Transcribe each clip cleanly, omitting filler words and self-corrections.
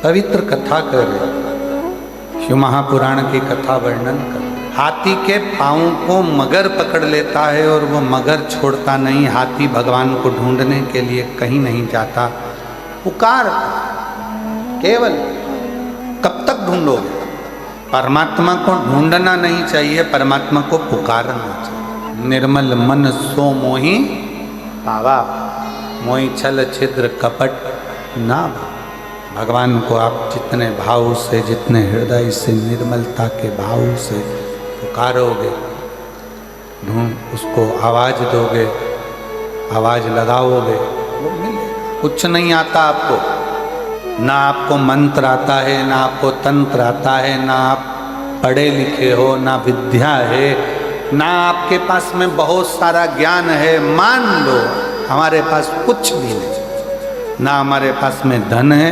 पवित्र कथा कर रहे, शिव महापुराण की कथा वर्णन कर। हाथी के पाँव को मगर पकड़ लेता है और वो मगर छोड़ता नहीं। हाथी भगवान को ढूंढने के लिए कहीं नहीं जाता, पुकार केवल। कब तक ढूंढोगे? परमात्मा को ढूंढना नहीं चाहिए, परमात्मा को पुकारना चाहिए। निर्मल मन सो मोहि पावा, मोहि छल छिद्र कपट ना। भगवान को आप जितने भाव से, जितने हृदय से, निर्मलता के भाव से पुकारोगे, उसको आवाज दोगे, आवाज लगाओगे, वो मिलेगा। कुछ नहीं आता आपको, ना आपको मंत्र आता है, ना आपको तंत्र आता है, ना आप पढ़े लिखे हो, ना विद्या है, ना आपके पास में बहुत सारा ज्ञान है। मान लो हमारे पास कुछ भी नहीं, ना हमारे पास में धन है,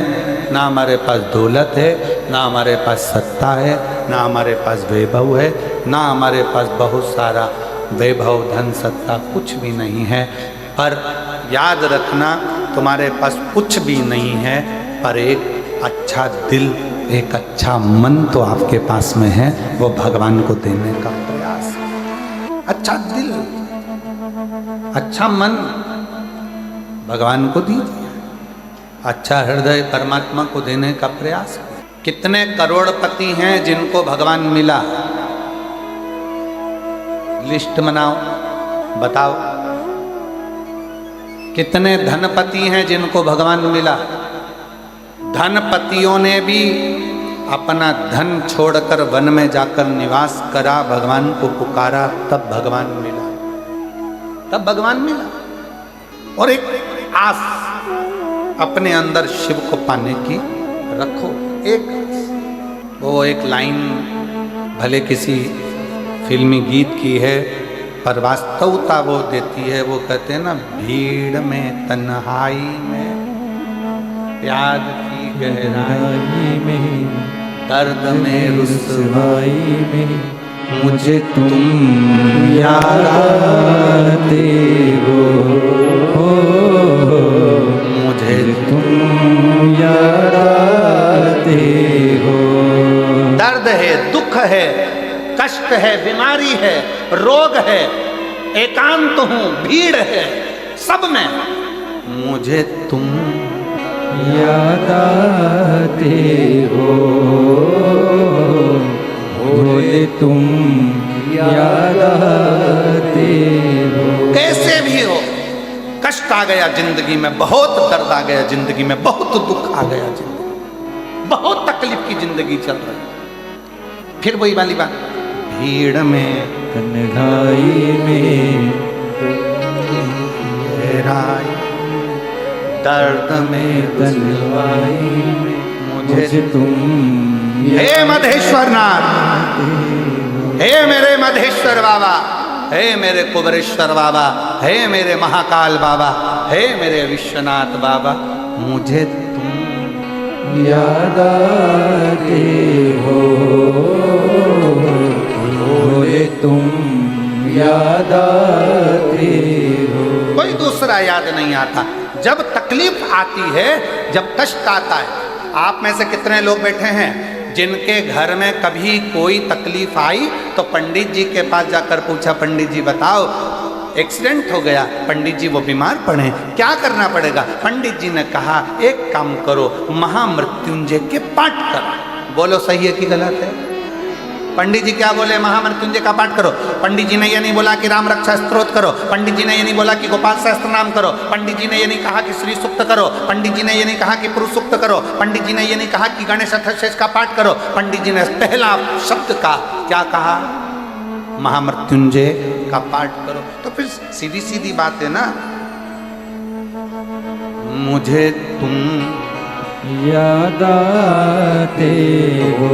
ना हमारे पास दौलत है, ना हमारे पास सत्ता है, ना हमारे पास वैभव है, ना हमारे पास बहुत सारा वैभव, धन, सत्ता कुछ भी नहीं है। पर याद रखना, तुम्हारे पास कुछ भी नहीं है, पर एक अच्छा दिल, एक अच्छा मन तो आपके पास में है। वो भगवान को देने का प्रयास। अच्छा दिल, अच्छा मन भगवान को दीजिए, अच्छा हृदय परमात्मा को देने का प्रयास। कितने करोड़पति हैं जिनको भगवान मिला? लिस्ट बनाओ, बताओ। कितने धनपति हैं जिनको भगवान मिला? धनपतियों ने भी अपना धन छोड़कर वन में जाकर निवास करा, भगवान को पुकारा, तब भगवान मिला, तब भगवान मिला। और एक आस अपने अंदर शिव को पाने की रखो। एक लाइन भले किसी फिल्मी गीत की है, पर वास्तवता वो देती है। वो कहते हैं ना, भीड़ में तन्हाई में, प्यार की गहराई में, दर्द में रुसवाई में, मुझे तुम याद आते हो, मुझे तुम याद आते हो। दर्द है, दुख है, कष्ट है, बीमारी है, रोग है, एकांत हूँ, भीड़ है, सब में मुझे तुम याद आते हो, मुझे तुम याद आते हो। कैसे भी हो, कष्ट आ गया जिंदगी में, बहुत दर्द आ गया जिंदगी में, बहुत दुख आ गया जिंदगी में, बहुत तकलीफ की जिंदगी चल रही। फिर वही वाली बात, भीड़ में तन्हाई में, गहराई, दर्द में तन्हाई में, मुझे तुम। हे मधेश्वर नाथ, हे मेरे मधेश्वर बाबा, हे मेरे कुबरेश्वर बाबा, हे मेरे महाकाल बाबा, हे मेरे विश्वनाथ बाबा, मुझे तुम याद आते हो, मुझे तुम याद आते हो। कोई दूसरा याद नहीं आता। जब तकलीफ आती है, जब कष्ट आता है, आप में से कितने लोग बैठे हैं जिनके घर में कभी कोई तकलीफ आई तो पंडित जी के पास जाकर पूछा, पंडित जी बताओ एक्सीडेंट हो गया, पंडित जी वो बीमार पड़े, क्या करना पड़ेगा? पंडित जी ने कहा एक काम करो, महामृत्युंजय के पाठ करो। बोलो सही है कि गलत है? पंडित जी क्या बोले? महामृत्युंजय का पाठ करो। पंडित जी ने ये नहीं बोला कि राम रक्षा स्तोत्र करो, पंडित जी ने ये नहीं बोला कि गोपाल सहस्त्र नाम करो, पंडित जी ने ये नहीं कहा कि श्री सूक्त करो, पंडित जी ने ये नहीं कहा कि पुरुष सूक्त करो, पंडित जी ने ये नहीं कहा कि गणेश अथर्वशीर्ष का पाठ करो। पंडित जी ने पहला शब्द का क्या कहा? महामृत्युंजय का पाठ करो। तो फिर सीधी सीधी बात है ना, मुझे तुम याद आते हो,